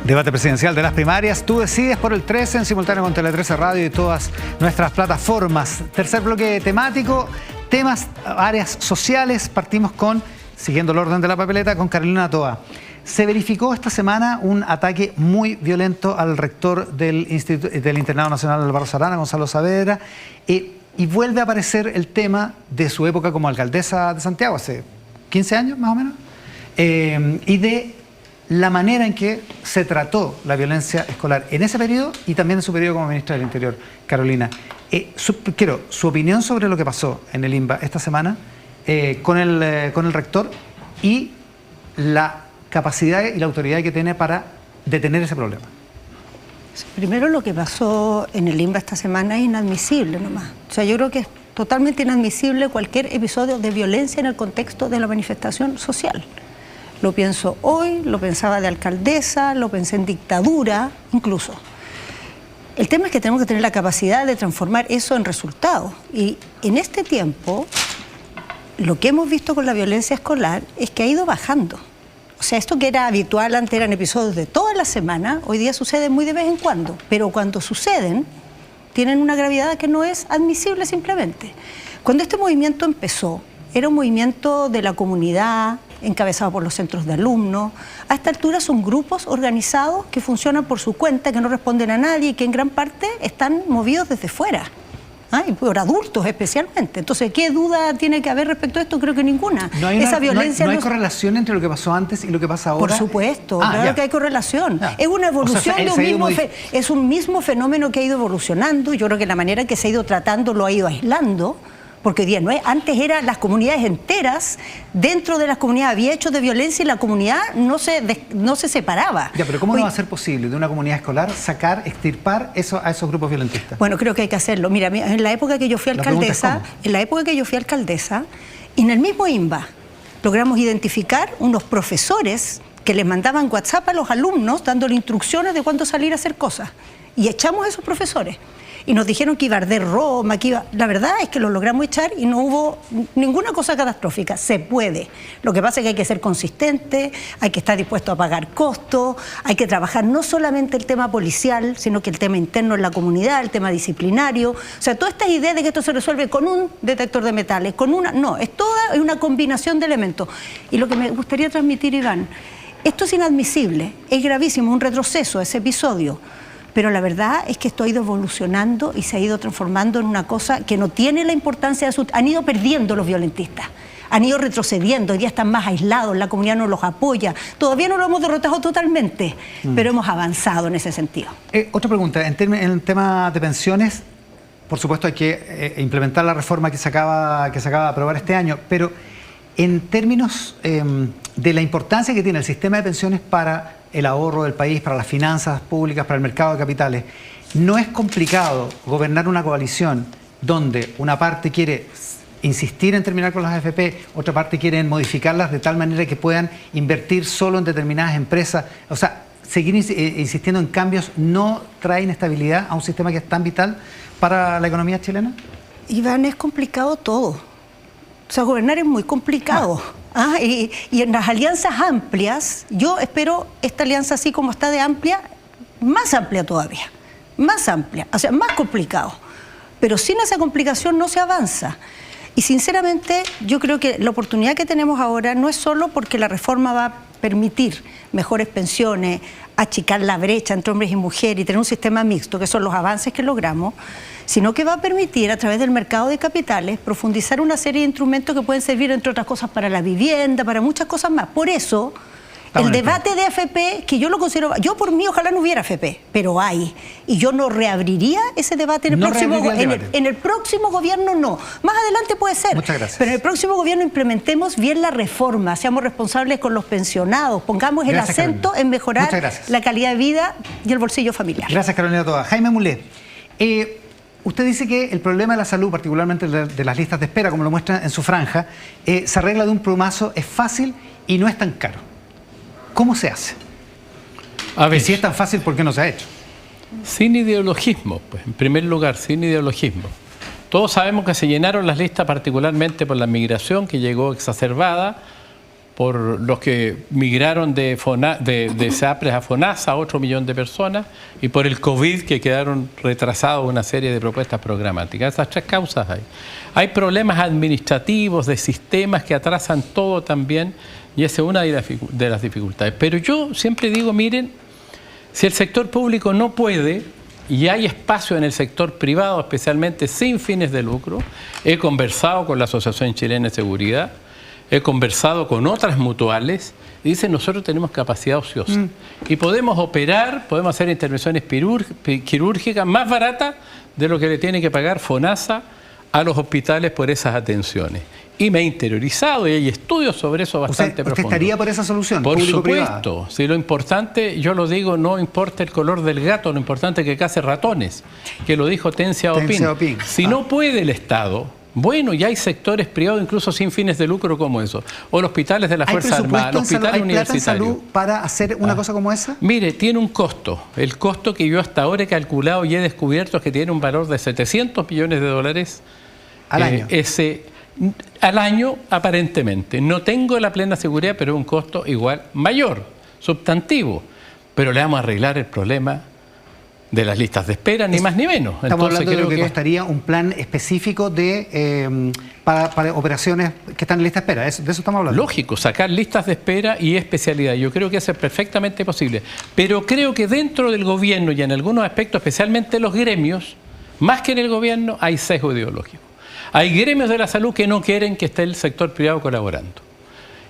Debate presidencial de las primarias. Tú decides por el 13 en simultáneo con Tele 13 Radio y todas nuestras plataformas. Tercer bloque temático, temas, áreas sociales. Partimos con, siguiendo el orden de la papeleta, con Carolina Toa. Se verificó esta semana un ataque muy violento al rector del Internado Nacional Álvaro Sarana, Gonzalo Saavedra, y vuelve a aparecer el tema de su época como alcaldesa de Santiago, hace 15 años más o menos, y de la manera en que se trató la violencia escolar en ese periodo y también en su periodo como ministra del Interior. Carolina, quiero su opinión sobre lo que pasó en el INBA esta semana con el rector y la capacidad y la autoridad que tiene para detener ese problema. Primero, lo que pasó en el INBA esta semana es inadmisible nomás. O sea, yo creo que es totalmente inadmisible cualquier episodio de violencia en el contexto de la manifestación social. Lo pienso hoy, lo pensaba de alcaldesa, lo pensé en dictadura, incluso. El tema es que tenemos que tener la capacidad de transformar eso en resultados. Y en este tiempo, lo que hemos visto con la violencia escolar es que ha ido bajando. O sea, esto que era habitual antes eran episodios de toda la semana, hoy día sucede muy de vez en cuando. Pero cuando suceden, tienen una gravedad que no es admisible simplemente. Cuando este movimiento empezó, era un movimiento de la comunidad, encabezado por los centros de alumnos. A esta altura son grupos organizados que funcionan por su cuenta, que no responden a nadie y que en gran parte están movidos desde fuera. Y por adultos especialmente. Entonces, ¿qué duda tiene que haber respecto a esto? Creo que ninguna. No hay no hay correlación entre lo que pasó antes y lo que pasa ahora. Por supuesto, claro que hay correlación. Es una evolución es un mismo fenómeno que ha ido evolucionando. Yo creo que la manera en que se ha ido tratando lo ha ido aislando. Porque hoy día no es, antes eran las comunidades enteras, dentro de las comunidades había hechos de violencia y la comunidad no se separaba. Ya, pero ¿cómo no va a ser posible de una comunidad escolar extirpar a esos grupos violentistas? Bueno, creo que hay que hacerlo. Mira, en la época que yo fui alcaldesa, en el mismo INBA, logramos identificar unos profesores que les mandaban WhatsApp a los alumnos dándole instrucciones de cuándo salir a hacer cosas. Y echamos a esos profesores. Y nos dijeron que iba a arder Roma, que iba... La verdad es que lo logramos echar y no hubo ninguna cosa catastrófica. Se puede. Lo que pasa es que hay que ser consistente, hay que estar dispuesto a pagar costos, hay que trabajar no solamente el tema policial, sino que el tema interno en la comunidad, el tema disciplinario. O sea, todas estas ideas de que esto se resuelve con un detector de metales, con una... No, es toda una combinación de elementos. Y lo que me gustaría transmitir, Iván, esto es inadmisible, es gravísimo, un retroceso ese episodio. Pero la verdad es que esto ha ido evolucionando y se ha ido transformando en una cosa que no tiene la importancia de su... Han ido perdiendo los violentistas, han ido retrocediendo, hoy día están más aislados, la comunidad no los apoya. Todavía no lo hemos derrotado totalmente, pero hemos avanzado en ese sentido. Otra pregunta, en el tema de pensiones, por supuesto hay que implementar la reforma que se acaba de aprobar este año, pero en términos de la importancia que tiene el sistema de pensiones para el ahorro del país, para las finanzas públicas, para el mercado de capitales, ¿no es complicado gobernar una coalición donde una parte quiere insistir en terminar con las AFP, otra parte quiere modificarlas de tal manera que puedan invertir solo en determinadas empresas? O sea, seguir insistiendo en cambios no trae inestabilidad a un sistema que es tan vital para la economía chilena. Iván, es complicado todo. O sea, gobernar es muy complicado. Y en las alianzas amplias, yo espero esta alianza así como está de amplia, más amplia todavía, más amplia, o sea, más complicado. Pero sin esa complicación no se avanza. Y sinceramente yo creo que la oportunidad que tenemos ahora no es solo porque la reforma va a permitir mejores pensiones, achicar la brecha entre hombres y mujeres y tener un sistema mixto, que son los avances que logramos, sino que va a permitir a través del mercado de capitales profundizar una serie de instrumentos que pueden servir, entre otras cosas, para la vivienda, para muchas cosas más. Por eso, el debate de AFP, que yo lo considero... Yo por mí ojalá no hubiera AFP, pero hay. Y yo no reabriría ese debate en el próximo gobierno, no. Más adelante puede ser. Muchas gracias. Pero en el próximo gobierno implementemos bien la reforma, seamos responsables con los pensionados, pongamos el acento en mejorar la calidad de vida y el bolsillo familiar. Gracias, Carolina Toa. Jaime Mulet, usted dice que el problema de la salud, particularmente de las listas de espera, como lo muestra en su franja, se arregla de un plumazo, es fácil y no es tan caro. ¿Cómo se hace? A ver, y si es tan fácil, ¿por qué no se ha hecho? Sin ideologismo, pues, en primer lugar, sin ideologismo. Todos sabemos que se llenaron las listas particularmente por la migración que llegó exacerbada por los que migraron de SAPRES a FONASA, otro millón de personas, y por el COVID, que quedaron retrasados una serie de propuestas programáticas. Esas tres causas hay. Hay problemas administrativos, de sistemas que atrasan todo también, y esa es una de las dificultades. Pero yo siempre digo, miren, si el sector público no puede, y hay espacio en el sector privado, especialmente sin fines de lucro, he conversado con la Asociación Chilena de Seguridad, he conversado con otras mutuales y dicen, nosotros tenemos capacidad ociosa y podemos operar, podemos hacer intervenciones quirúrgicas más baratas de lo que le tiene que pagar FONASA a los hospitales por esas atenciones. Y me he interiorizado y hay estudios sobre eso bastante profundos. ¿Usted estaría por esa solución? Por supuesto. Si lo importante, yo lo digo, no importa el color del gato, lo importante es que case ratones, que lo dijo Deng Xiaoping. Si no puede el Estado, bueno, ya hay sectores privados, incluso sin fines de lucro como eso. O los hospitales de la Fuerza Armada, los hospitales universitarios. ¿Hay plata en salud para hacer una cosa como esa? Mire, tiene un costo. El costo que yo hasta ahora he calculado y he descubierto es que tiene un valor de 700 millones de dólares al año. Al año, aparentemente. No tengo la plena seguridad, pero es un costo igual mayor, sustantivo. Pero le vamos a arreglar el problema de las listas de espera, ni más ni menos. Estamos hablando de lo que costaría un plan específico para operaciones que están en lista de espera. ¿De eso estamos hablando? Lógico, sacar listas de espera y especialidad. Yo creo que eso es perfectamente posible. Pero creo que dentro del gobierno y en algunos aspectos, especialmente los gremios, más que en el gobierno, hay sesgo ideológico. Hay gremios de la salud que no quieren que esté el sector privado colaborando.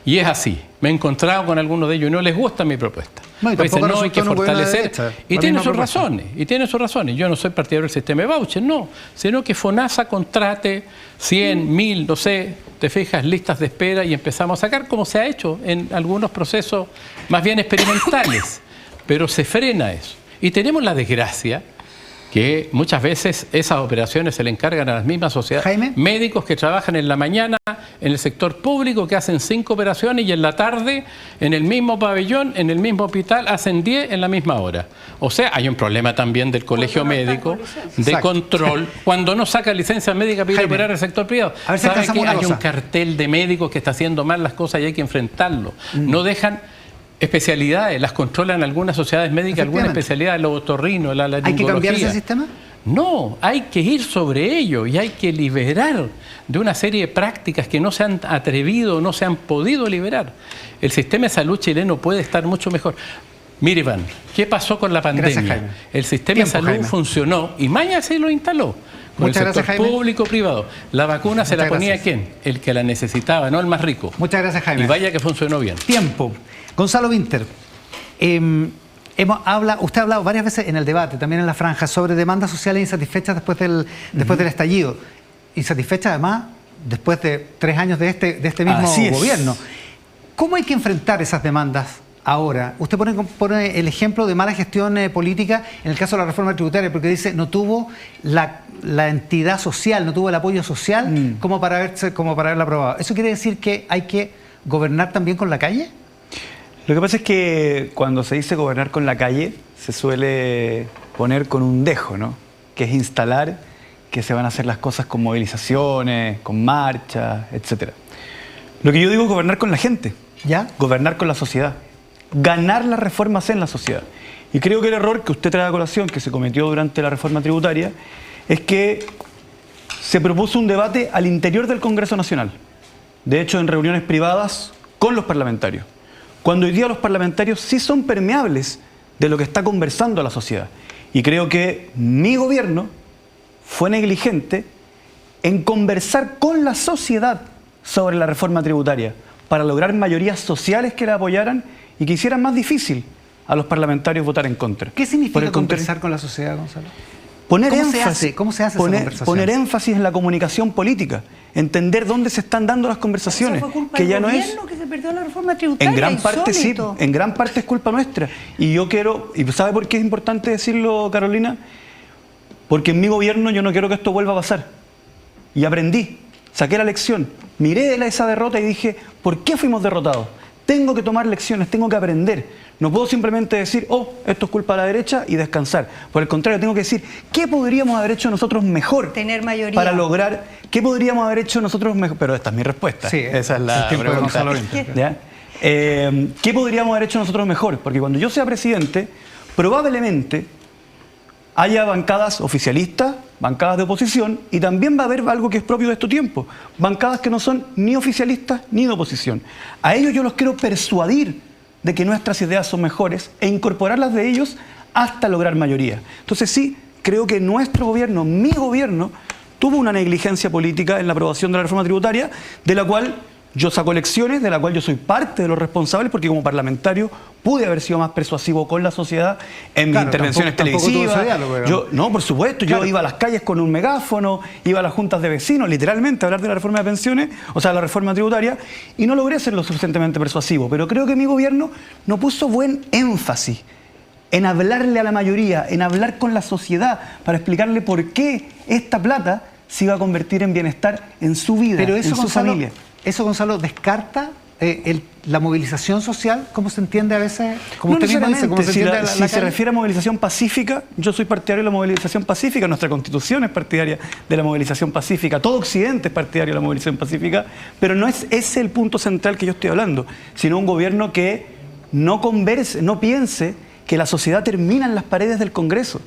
Y es así. Me he encontrado con algunos de ellos y no les gusta mi propuesta. No, hay que fortalecer. Y tienen sus razones. Yo no soy partidario del sistema de voucher, no. Sino que FONASA contrate 100, 1000, no sé, te fijas, listas de espera y empezamos a sacar como se ha hecho en algunos procesos más bien experimentales. Pero se frena eso. Y tenemos la desgracia que muchas veces esas operaciones se le encargan a las mismas sociedades. Jaime. Médicos que trabajan en la mañana en el sector público, que hacen 5 operaciones y en la tarde, en el mismo pabellón, en el mismo hospital, hacen 10 en la misma hora. O sea, hay un problema también del colegio médico, de control. Cuando no saca licencia médica para ir a operar el sector privado. A ver si ¿Sabe que hay cosa. un cartel de médicos que está haciendo mal las cosas y hay que enfrentarlo? No dejan especialidades, las controlan algunas sociedades médicas, algunas especialidades, los otorrinos, la laringología. ¿Hay que cambiar ese sistema? No, hay que ir sobre ello y hay que liberar de una serie de prácticas que no se han atrevido, no se han podido liberar. El sistema de salud chileno puede estar mucho mejor. Mire, Iván, ¿qué pasó con la pandemia? Gracias, Jaime. El sistema de salud funcionó y mañana se lo instaló. Con Muchas el sector gracias, Jaime. Público-privado. La vacuna se la ponía ¿quién? El que la necesitaba, no el más rico. Muchas gracias, Jaime. Y vaya que funcionó bien. Tiempo. Gonzalo Winter, usted ha hablado varias veces en el debate, también en la franja, sobre demandas sociales insatisfechas después del estallido. Insatisfechas, además, después de 3 años de este mismo gobierno. ¿Cómo hay que enfrentar esas demandas ahora? Usted pone el ejemplo de mala gestión política en el caso de la reforma tributaria, porque dice no tuvo la entidad social, no tuvo el apoyo social como para haberla aprobado. ¿Eso quiere decir que hay que gobernar también con la calle? Lo que pasa es que cuando se dice gobernar con la calle, se suele poner con un dejo, ¿no? Que es instalar que se van a hacer las cosas con movilizaciones, con marchas, etc. Lo que yo digo es gobernar con la gente, ¿ya? Gobernar con la sociedad, ganar las reformas en la sociedad. Y creo que el error que usted trae a colación, que se cometió durante la reforma tributaria, es que se propuso un debate al interior del Congreso Nacional. De hecho, en reuniones privadas con los parlamentarios. Cuando hoy día los parlamentarios sí son permeables de lo que está conversando la sociedad. Y creo que mi gobierno fue negligente en conversar con la sociedad sobre la reforma tributaria para lograr mayorías sociales que la apoyaran y que hicieran más difícil a los parlamentarios votar en contra. ¿Qué significa conversar con la sociedad, Gonzalo? Poner ¿Cómo énfasis, se hace esa conversación? Poner énfasis en la comunicación política, entender dónde se están dando las conversaciones, Eso fue culpa que del ya no es. gobierno que se perdió la reforma tributaria. En gran parte insólito. sí, en gran parte es culpa nuestra. Y yo quiero, ¿y sabe por qué es importante decirlo, Carolina? Porque en mi gobierno yo no quiero que esto vuelva a pasar. Y aprendí, saqué la lección, miré esa derrota y dije, ¿por qué fuimos derrotados? Tengo que tomar lecciones, tengo que aprender. No puedo simplemente decir, oh, esto es culpa de la derecha y descansar. Por el contrario, tengo que decir, ¿qué podríamos haber hecho nosotros mejor? Tener mayoría. Para lograr, ¿qué podríamos haber hecho nosotros mejor? Pero esta es mi respuesta. Sí, esa es la el tiempo de pregunta. Gonzalo Winter. ¿Ya? ¿Qué podríamos haber hecho nosotros mejor? Porque cuando yo sea presidente, probablemente haya bancadas oficialistas, bancadas de oposición, y también va a haber algo que es propio de estos tiempos, bancadas que no son ni oficialistas ni de oposición. A ellos yo los quiero persuadir de que nuestras ideas son mejores e incorporarlas de ellos hasta lograr mayoría. Entonces sí, creo que nuestro gobierno, mi gobierno, tuvo una negligencia política en la aprobación de la reforma tributaria, de la cual yo saco lecciones, de la cual yo soy parte de los responsables, porque como parlamentario pude haber sido más persuasivo con la sociedad en mis intervenciones televisivas. No, por supuesto, yo iba a las calles con un megáfono, iba a las juntas de vecinos, literalmente, a hablar de la reforma de pensiones, o sea, la reforma tributaria, y no logré ser lo suficientemente persuasivo. Pero creo que mi gobierno no puso buen énfasis en hablarle a la mayoría, en hablar con la sociedad, para explicarle por qué esta plata se iba a convertir en bienestar en su vida, en su familia. ¿Eso, Gonzalo, descarta la movilización social, como se entiende a veces? Como no usted mismo dice, ¿cómo se entiende si se refiere a movilización pacífica, yo soy partidario de la movilización pacífica, nuestra Constitución es partidaria de la movilización pacífica, todo Occidente es partidario de la movilización pacífica, pero no es ese el punto central que yo estoy hablando, sino un gobierno que no converse, no piense que la sociedad termina en las paredes del Congreso,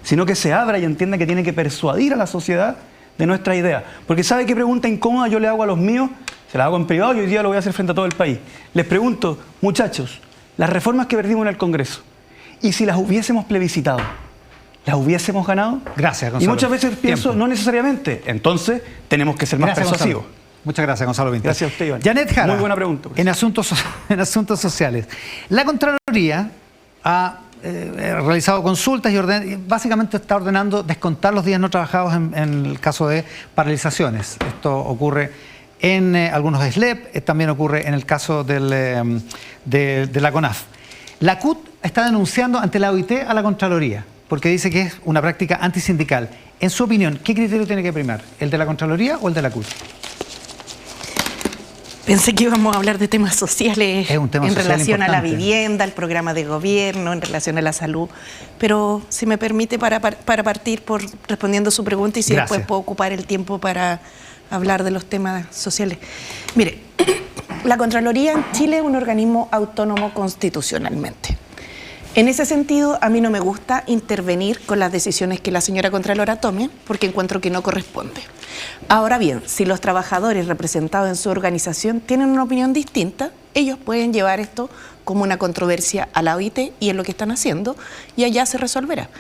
sino que se abra y entienda que tiene que persuadir a la sociedad de nuestra idea. Porque ¿sabe qué pregunta incómoda yo le hago a los míos? Se las hago en privado y hoy día lo voy a hacer frente a todo el país. Les pregunto, muchachos, las reformas que perdimos en el Congreso, ¿y si las hubiésemos plebiscitado? ¿Las hubiésemos ganado? Gracias, Gonzalo. Y muchas veces pienso, no necesariamente. Entonces, tenemos que ser más persuasivos. Muchas gracias, Gonzalo Vinter. Gracias a usted, Iván. Janet Jara, muy buena pregunta. en asuntos sociales. La Contraloría ha realizado consultas y básicamente está ordenando descontar los días no trabajados en el caso de paralizaciones. Esto ocurre en algunos SLEP, también ocurre en el caso de la CONAF. La CUT está denunciando ante la OIT a la Contraloría porque dice que es una práctica antisindical. En su opinión, ¿qué criterio tiene que primar? ¿El de la Contraloría o el de la CUT? Pensé que íbamos a hablar de temas sociales en relación a la vivienda, al programa de gobierno, en relación a la salud. Pero si me permite para partir por respondiendo su pregunta y si después puedo ocupar el tiempo para hablar de los temas sociales. Mire, la Contraloría en Chile es un organismo autónomo constitucionalmente. En ese sentido, a mí no me gusta intervenir con las decisiones que la señora Contralora tome, porque encuentro que no corresponde. Ahora bien, si los trabajadores representados en su organización tienen una opinión distinta, ellos pueden llevar esto como una controversia a la OIT y es lo que están haciendo y allá se resolverá.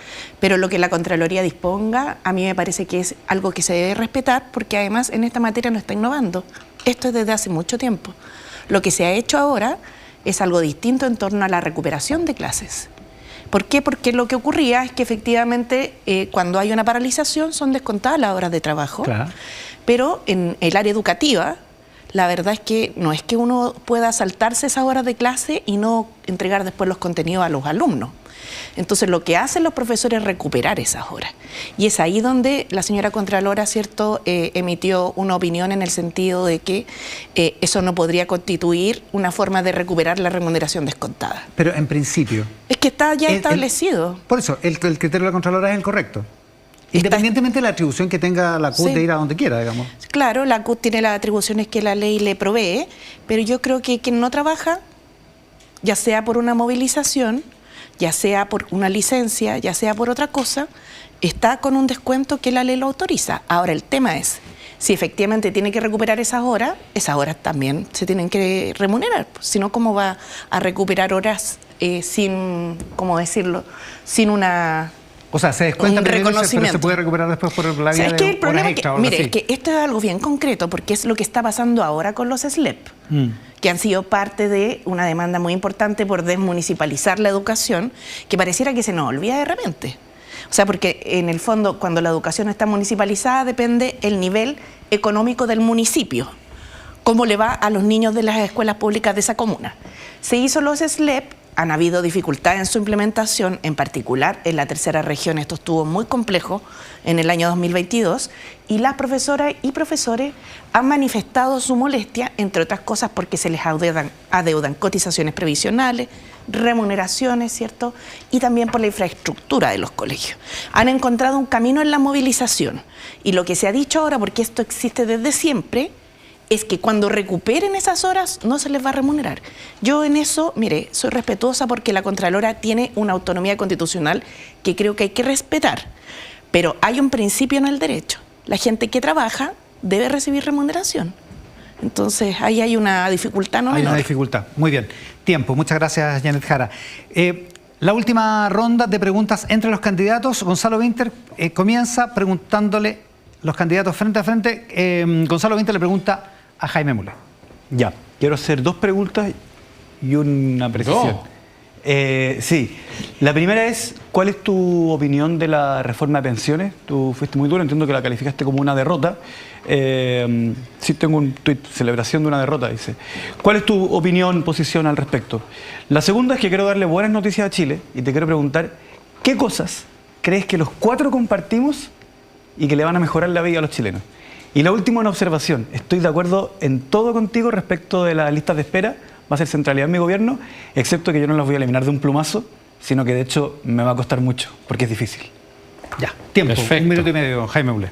Pero lo que la Contraloría disponga, a mí me parece que es algo que se debe respetar porque además en esta materia no está innovando. Esto es desde hace mucho tiempo. Lo que se ha hecho ahora es algo distinto en torno a la recuperación de clases. ¿Por qué? Porque lo que ocurría es que efectivamente cuando hay una paralización son descontadas las horas de trabajo, pero en el área educativa la verdad es que no es que uno pueda saltarse esas horas de clase y no entregar después los contenidos a los alumnos. Entonces lo que hacen los profesores es recuperar esas horas. Y es ahí donde la señora Contralora, ¿cierto?, emitió una opinión en el sentido de que eso no podría constituir una forma de recuperar la remuneración descontada. Pero en principio... Es que está ya establecido. Por eso, el criterio de la Contralora es el correcto. Independientemente de la atribución que tenga la CUT de ir a donde quiera, digamos. Claro, la CUT tiene las atribuciones que la ley le provee, pero yo creo que quien no trabaja, ya sea por una movilización, ya sea por una licencia, ya sea por otra cosa, está con un descuento que la ley lo autoriza. Ahora, el tema es, si efectivamente tiene que recuperar esas horas también se tienen que remunerar. Si no, ¿cómo va a recuperar horas sin, ¿cómo decirlo?, sin una... O sea, se descuenta primero, pero se puede recuperar después por la vía de horas extra. Mire, es que esto es algo bien concreto, porque es lo que está pasando ahora con los SLEP, que han sido parte de una demanda muy importante por desmunicipalizar la educación, que pareciera que se nos olvida de repente. O sea, porque en el fondo, cuando la educación está municipalizada, depende el nivel económico del municipio, cómo le va a los niños de las escuelas públicas de esa comuna. Se hizo los SLEP. Han habido dificultades en su implementación, en particular en la tercera región. Esto estuvo muy complejo en el año 2022 y las profesoras y profesores han manifestado su molestia, entre otras cosas porque se les adeudan cotizaciones previsionales, remuneraciones, ¿cierto? Y también por la infraestructura de los colegios. Han encontrado un camino en la movilización y lo que se ha dicho ahora, porque esto existe desde siempre, es que cuando recuperen esas horas no se les va a remunerar. Yo en eso, mire, soy respetuosa porque la Contralora tiene una autonomía constitucional que creo que hay que respetar, pero hay un principio en el derecho. La gente que trabaja debe recibir remuneración. Entonces, ahí hay una dificultad no menor. Hay una dificultad. Muy bien. Tiempo. Muchas gracias, Janet Jara. La última ronda de preguntas entre los candidatos. Gonzalo Winter comienza preguntándole los candidatos frente a frente. Gonzalo Winter le pregunta a Jaime Müller. Ya, quiero hacer 2 preguntas y una precisión. Sí, la primera es, ¿cuál es tu opinión de la reforma de pensiones? Tú fuiste muy duro, entiendo que la calificaste como una derrota. Sí, tengo un tuit, celebración de una derrota, dice. ¿Cuál es tu opinión, posición al respecto? La segunda es que quiero darle buenas noticias a Chile y te quiero preguntar, ¿qué cosas crees que los 4 compartimos y que le van a mejorar la vida a los chilenos? Y la última, una observación. Estoy de acuerdo en todo contigo respecto de las listas de espera. Va a ser centralidad en mi gobierno, excepto que yo no las voy a eliminar de un plumazo, sino que de hecho me va a costar mucho, porque es difícil. Ya, tiempo. Perfecto. 1 minuto y medio, Jaime Müller.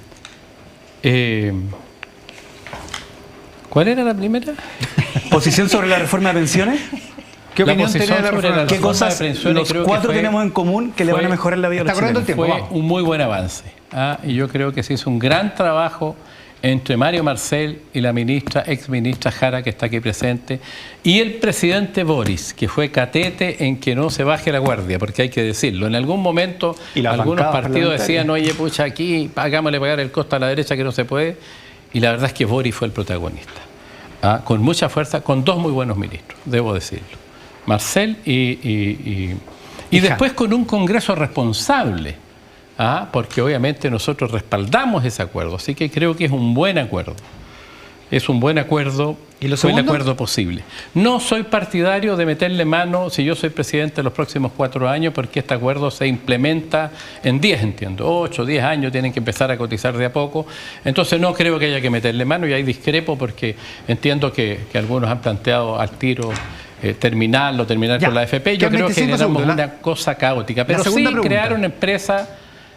¿Cuál era la primera? ¿Posición sobre la reforma de pensiones? ¿Qué opinión tiene de la reforma? ¿Qué cosas los 4 tenemos en común que le van a mejorar la vida a los chilenos? Fue un muy buen avance. Y yo creo que se hizo un gran trabajo entre Mario Marcel y la exministra Jara, que está aquí presente, y el presidente Boris, que fue catete en que no se baje la guardia, porque hay que decirlo. En algún momento algunos partidos decían, oye, pucha, aquí hagámosle pagar el costo a la derecha que no se puede, y la verdad es que Boris fue el protagonista. Con mucha fuerza, con 2 muy buenos ministros, debo decirlo. Marcel y después con un Congreso responsable. Porque obviamente nosotros respaldamos ese acuerdo, así que creo que es un buen acuerdo. Es un buen acuerdo, ¿Y lo fue el segundo? acuerdo posible. No soy partidario de meterle mano, si yo soy presidente, los próximos 4 años, porque este acuerdo se implementa en 10, entiendo. 8, 10 años tienen que empezar a cotizar de a poco. Entonces no creo que haya que meterle mano, y ahí discrepo porque entiendo que algunos han planteado al tiro terminar con la AFP. Yo creo que generamos una cosa caótica. Pero sí crear una empresa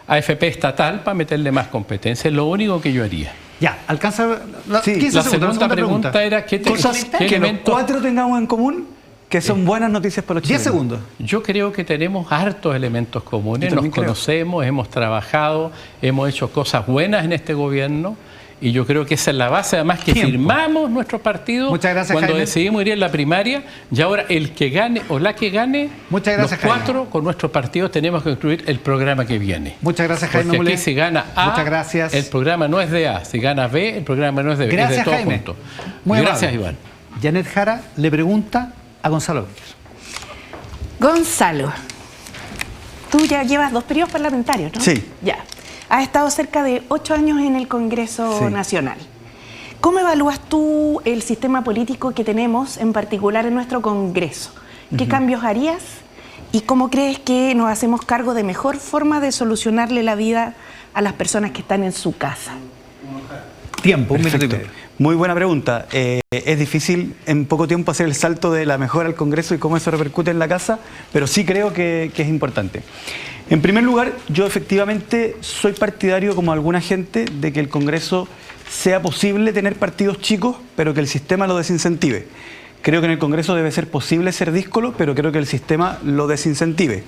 AFP estatal para meterle más competencia, es lo único que yo haría. Ya, alcanza la segunda pregunta era ¿qué cosas que los 4 tengamos en común que son buenas noticias para los chilenos. 10 segundos. Yo creo que tenemos hartos elementos comunes, nos conocemos, hemos trabajado, hemos hecho cosas buenas en este gobierno. Y yo creo que esa es la base, además que firmamos nuestro partido cuando decidimos ir en la primaria, y ahora el que gane o la que gane, los 4 con nuestro partido tenemos que incluir el programa que viene. Muchas gracias, Jaime. Porque aquí si gana A, el programa no es de A, si gana B, el programa no es de B, gracias, es de todo Jaime. junto. Muy gracias, amable. Iván. Janet Jara le pregunta a Gonzalo. Gonzalo, tú ya llevas 2 periodos parlamentarios, ¿no? Sí. Ya. Has estado cerca de 8 años en el Congreso Nacional. ¿Cómo evalúas tú el sistema político que tenemos, en particular en nuestro Congreso? ¿Qué cambios harías? ¿Y cómo crees que nos hacemos cargo de mejor forma de solucionarle la vida a las personas que están en su casa? Tiempo, un Perfecto. minuto y medio. Muy buena pregunta. Es difícil en poco tiempo hacer el salto de la mejora al Congreso y cómo eso repercute en la casa, pero sí creo que es importante. En primer lugar, yo efectivamente soy partidario, como alguna gente, de que el Congreso sea posible tener partidos chicos, pero que el sistema lo desincentive. Creo que en el Congreso debe ser posible ser díscolo, pero creo que el sistema lo desincentive.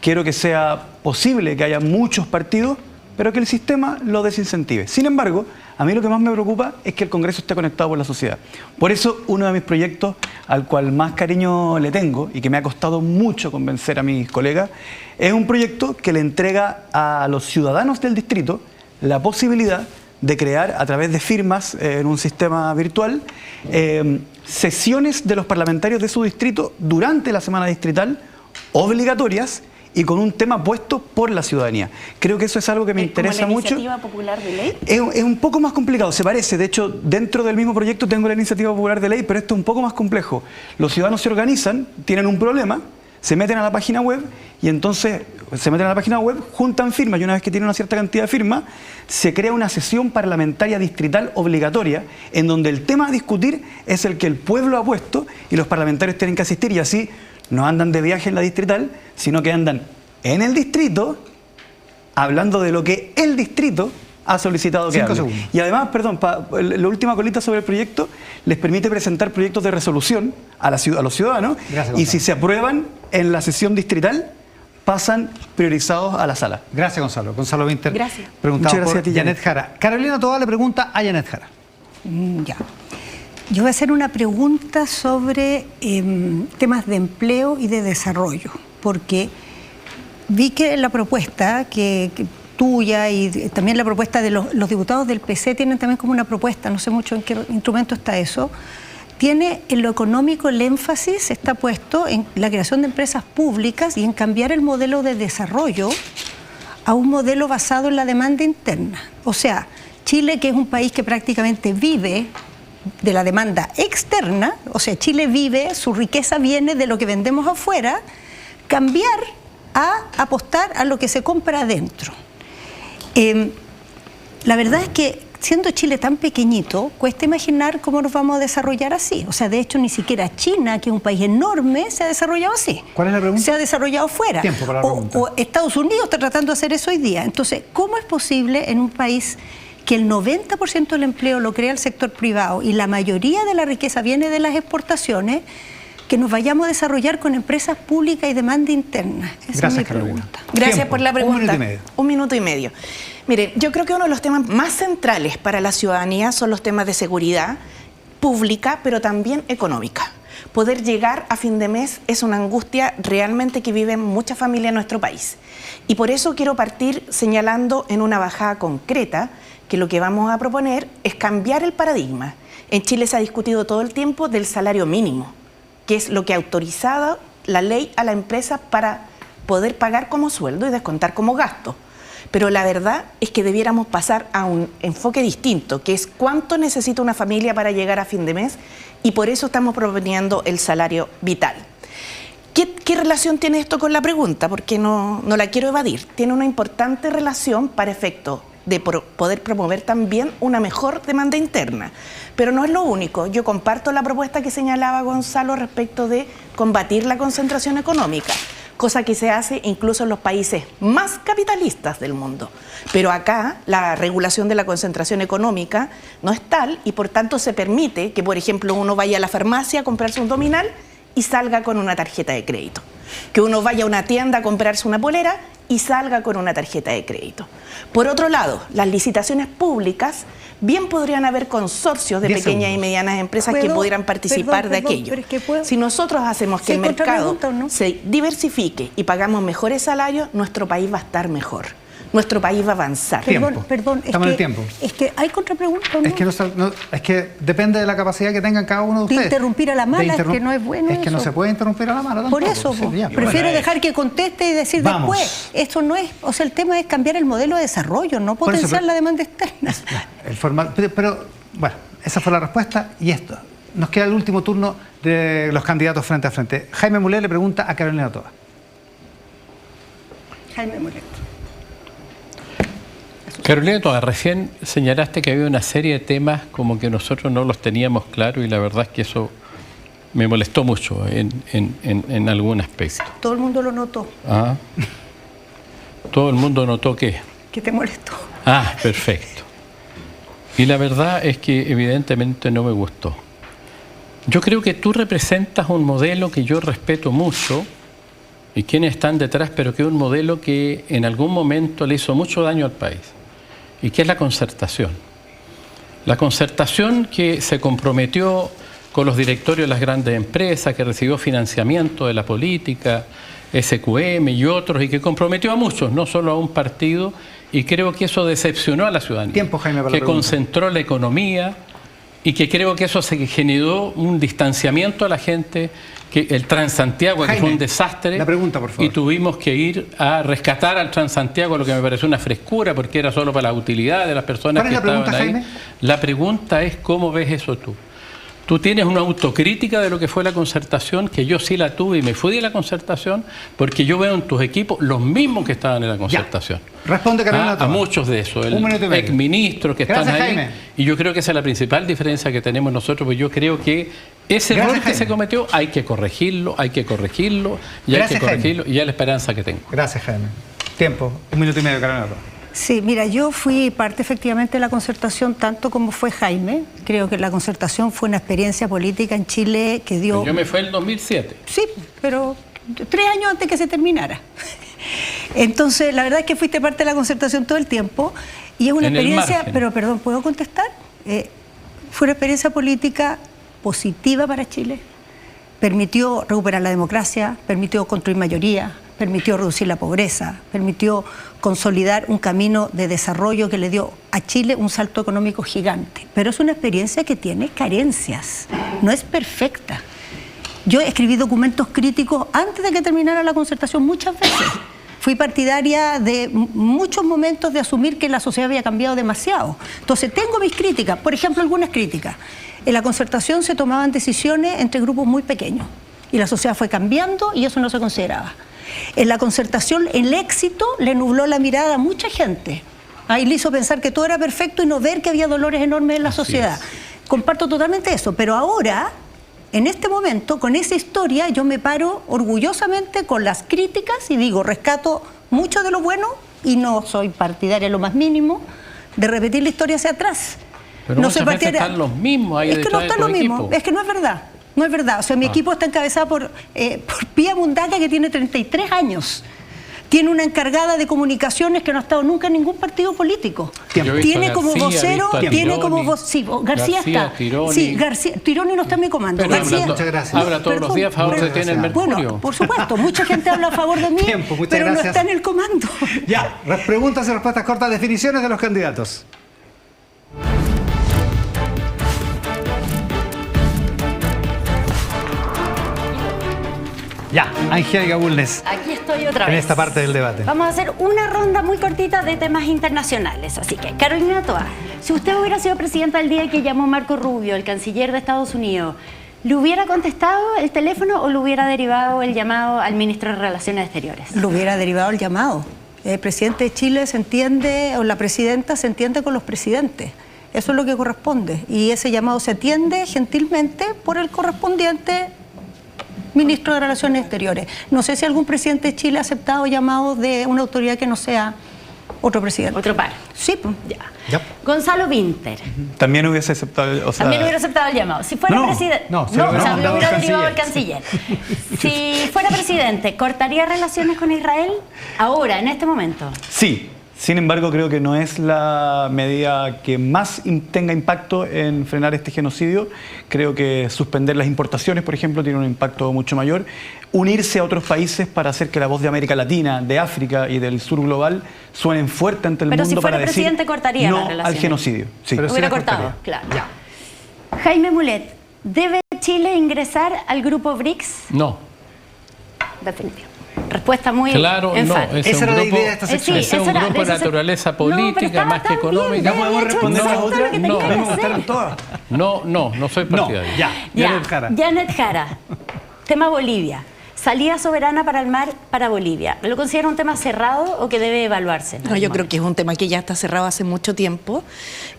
Quiero que sea posible que haya muchos partidos, pero que el sistema lo desincentive. Sin embargo, a mí lo que más me preocupa es que el Congreso esté conectado con la sociedad. Por eso, uno de mis proyectos al cual más cariño le tengo y que me ha costado mucho convencer a mis colegas, es un proyecto que le entrega a los ciudadanos del distrito la posibilidad de crear, a través de firmas en un sistema virtual, sesiones de los parlamentarios de su distrito durante la semana distrital, obligatorias, y con un tema puesto por la ciudadanía. Creo que eso es algo que me interesa mucho. ¿Es como la iniciativa popular de ley? Es un poco más complicado, se parece. De hecho, dentro del mismo proyecto tengo la iniciativa popular de ley, pero esto es un poco más complejo. Los ciudadanos se organizan, tienen un problema, se meten a la página web y entonces se meten a la página web, juntan firmas y una vez que tienen una cierta cantidad de firmas, se crea una sesión parlamentaria distrital obligatoria en donde el tema a discutir es el que el pueblo ha puesto y los parlamentarios tienen que asistir, y así no andan de viaje en la distrital, sino que andan en el distrito hablando de lo que el distrito ha solicitado que 5 hable. segundos. Y además, perdón, la última colita sobre el proyecto, les permite presentar proyectos de resolución a los ciudadanos. Gracias, y si se aprueban en la sesión distrital, pasan priorizados a la sala. Gracias, Gonzalo. Gonzalo Winter. Gracias. Preguntado Muchas gracias por a ti, Janet Jara. Carolina Toá le pregunta a Janet Jara. Ya. Yo voy a hacer una pregunta sobre temas de empleo y de desarrollo, porque vi que la propuesta que tuya y también la propuesta de los diputados del PC tienen también como una propuesta, no sé mucho en qué instrumento está eso, tiene en lo económico el énfasis está puesto en la creación de empresas públicas y en cambiar el modelo de desarrollo a un modelo basado en la demanda interna. O sea, Chile, que es un país que prácticamente vive de la demanda externa, o sea, Chile vive, su riqueza viene de lo que vendemos afuera, cambiar a apostar a lo que se compra adentro. La verdad es que siendo Chile tan pequeñito, cuesta imaginar cómo nos vamos a desarrollar así. O sea, de hecho, ni siquiera China, que es un país enorme, se ha desarrollado así. ¿Cuál es la pregunta? Se ha desarrollado fuera. Tiempo para la pregunta. O Estados Unidos está tratando de hacer eso hoy día. Entonces, ¿cómo es posible en un país que el 90% del empleo lo crea el sector privado y la mayoría de la riqueza viene de las exportaciones, que nos vayamos a desarrollar con empresas públicas y demanda interna? Esa es mi pregunta. Gracias por la pregunta. 1 minuto y medio. 1 minuto y medio. Miren, yo creo que uno de los temas más centrales para la ciudadanía son los temas de seguridad pública, pero también económica. Poder llegar a fin de mes es una angustia realmente que viven muchas familias en nuestro país. Y por eso quiero partir señalando en una bajada concreta que lo que vamos a proponer es cambiar el paradigma. En Chile se ha discutido todo el tiempo del salario mínimo, que es lo que ha autorizado la ley a la empresa para poder pagar como sueldo y descontar como gasto. Pero la verdad es que debiéramos pasar a un enfoque distinto, que es cuánto necesita una familia para llegar a fin de mes, y por eso estamos proponiendo el salario vital. ¿Qué relación tiene esto con la pregunta? Porque no la quiero evadir. Tiene una importante relación para efecto de poder promover también una mejor demanda interna. Pero no es lo único. Yo comparto la propuesta que señalaba Gonzalo respecto de combatir la concentración económica, cosa que se hace incluso en los países más capitalistas del mundo. Pero acá la regulación de la concentración económica no es tal y por tanto se permite que, por ejemplo, uno vaya a la farmacia a comprarse un Dominal y salga con una tarjeta de crédito. Que uno vaya a una tienda a comprarse una polera y salga con una tarjeta de crédito. Por otro lado, las licitaciones públicas bien podrían haber consorcios de pequeñas y medianas empresas que pudieran participar de aquello. Si nosotros hacemos que el mercado se diversifique y pagamos mejores salarios, nuestro país va a estar mejor. Nuestro país va a avanzar. Perdón, estamos en el tiempo. Es que hay contrapregunta, ¿no? Es que depende de la capacidad que tengan cada uno de ustedes. De interrumpir a la mala, es que no es bueno. Es que no se puede interrumpir a la mala tampoco. Por eso, prefiero dejar que conteste y decir después. Esto no es, o sea, el tema es cambiar el modelo de desarrollo, no potenciar la demanda externa. Pero, bueno, esa fue la respuesta y esto. Nos queda el último turno de los candidatos frente a frente. Jaime Mulet le pregunta a Carolina Toá. Jaime Mulet. Carolina Toá, recién señalaste que había una serie de temas como que nosotros no los teníamos claros y la verdad es que eso me molestó mucho en algún aspecto. Todo el mundo lo notó. Ah. ¿Todo el mundo notó qué? Que te molestó. Ah, perfecto. Y la verdad es que evidentemente no me gustó. Yo creo que tú representas un modelo que yo respeto mucho y quienes están detrás, pero que es un modelo que en algún momento le hizo mucho daño al país. Y que es la concertación. La concertación que se comprometió con los directorios de las grandes empresas, que recibió financiamiento de la política, SQM y otros, y que comprometió a muchos, no solo a un partido, y creo que eso decepcionó a la ciudadanía. Tiempo, Jaime, para que concentró la economía y que creo que eso se generó un distanciamiento a la gente, que el Transantiago, Jaime, que fue un desastre, la pregunta, por favor. Y tuvimos que ir a rescatar al Transantiago, lo que me pareció una frescura porque era solo para la utilidad de las personas que estaban ahí. Jaime? La pregunta es ¿cómo ves eso tú? Tú tienes una autocrítica de lo que fue la concertación, que yo sí la tuve y me fui de la concertación, porque yo veo en tus equipos los mismos que estaban en la concertación. Ya. Responde, Carolina. A muchos de esos, exministros que están ahí. Jaime. Y yo creo que esa es la principal diferencia que tenemos nosotros, porque yo creo que ese error que se cometió hay que corregirlo, y hay que corregirlo, y ya es la esperanza que tengo. Gracias, Jaime. Tiempo, 1 minuto y medio, Carolina. Sí, mira, yo fui parte efectivamente de la concertación, tanto como fue Jaime. Creo que la concertación fue una experiencia política en Chile que dio... Yo me fui en el 2007. Sí, pero 3 años antes que se terminara. Entonces, la verdad es que fuiste parte de la concertación todo el tiempo y es una experiencia, pero perdón, ¿puedo contestar? Fue una experiencia política positiva para Chile. Permitió recuperar la democracia, permitió construir mayoría, permitió reducir la pobreza, permitió consolidar un camino de desarrollo que le dio a Chile un salto económico gigante. Pero es una experiencia que tiene carencias, no es perfecta. Yo escribí documentos críticos antes de que terminara la concertación muchas veces. Fui partidaria de muchos momentos de asumir que la sociedad había cambiado demasiado. Entonces tengo mis críticas, por ejemplo, algunas críticas. En la concertación se tomaban decisiones entre grupos muy pequeños y la sociedad fue cambiando y eso no se consideraba. En la concertación el éxito le nubló la mirada a mucha gente. Ahí le hizo pensar que todo era perfecto y no ver que había dolores enormes en la sociedad. Comparto totalmente eso, pero ahora, en este momento, con esa historia, yo me paro orgullosamente con las críticas y digo, rescato mucho de lo bueno y no soy partidaria lo más mínimo de repetir la historia hacia atrás. Pero no, muchas veces están los mismos ahí. Es que no están los mismos, es que no es verdad. No es verdad. O sea, mi equipo está encabezado por Pía Mundaca, que tiene 33 años. Tiene una encargada de comunicaciones que no ha estado nunca en ningún partido político. Tiene como vocero, tiene como voz. Sí, García está. Tironi. Sí, Tironi no está en mi comando. Pero García, muchas gracias. Habla todos los días a favor de tiene el Mercurio. Bueno, por supuesto, mucha gente habla a favor de mí, pero gracias. No está en el comando. Ya, preguntas y respuestas cortas, definiciones de los candidatos. Ya, Angélica Bulnes. Aquí estoy otra vez. En esta parte del debate. Vamos a hacer una ronda muy cortita de temas internacionales. Así que, Carolina Toa, si usted hubiera sido presidenta el día que llamó Marco Rubio, el canciller de Estados Unidos, ¿le hubiera contestado el teléfono o le hubiera derivado el llamado al ministro de Relaciones Exteriores? Le hubiera derivado el llamado. El presidente de Chile se entiende, o la presidenta se entiende con los presidentes. Eso es lo que corresponde. Y ese llamado se atiende gentilmente por el correspondiente ministro de Relaciones Exteriores. No sé si algún presidente de Chile ha aceptado llamados de una autoridad que no sea otro presidente. Otro par. Sí, pues. Ya. Gonzalo Vinter. También hubiese aceptado, también hubiera aceptado el llamado. Si fuera presidente. Le hubiera derivado al canciller. Si fuera presidente, ¿cortaría relaciones con Israel ahora, en este momento? Sí. Sin embargo, creo que no es la medida que más tenga impacto en frenar este genocidio. Creo que suspender las importaciones, por ejemplo, tiene un impacto mucho mayor. Unirse a otros países para hacer que la voz de América Latina, de África y del sur global suenen fuerte ante el mundo si fuera para decir presidente, cortaría no las relaciones. al genocidio. Sí. Pero hubiera cortado, claro. Ya. Jaime Mulet, ¿debe Chile ingresar al grupo BRICS? No. Definitivo. Respuesta muy claro, enfática. No, esa era la idea de esta sección. Ese es un grupo de naturaleza política más que económica. ¿Ya podemos responder a otra? No soy partidario. Janet Jara, tema Bolivia. Salida soberana para el mar para Bolivia. ¿Lo considera un tema cerrado o que debe evaluarse? No, yo creo que es un tema que ya está cerrado hace mucho tiempo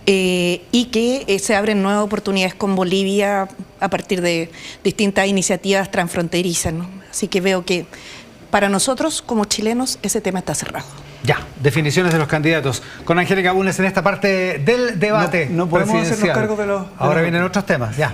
y que se abren nuevas oportunidades con Bolivia a partir de distintas iniciativas transfronterizas, ¿no? Así que veo que para nosotros, como chilenos, ese tema está cerrado. Ya, definiciones de los candidatos. Con Angélica Bulnes en esta parte del debate. No podemos hacernos cargo de los... Ahora vienen otros temas, ya.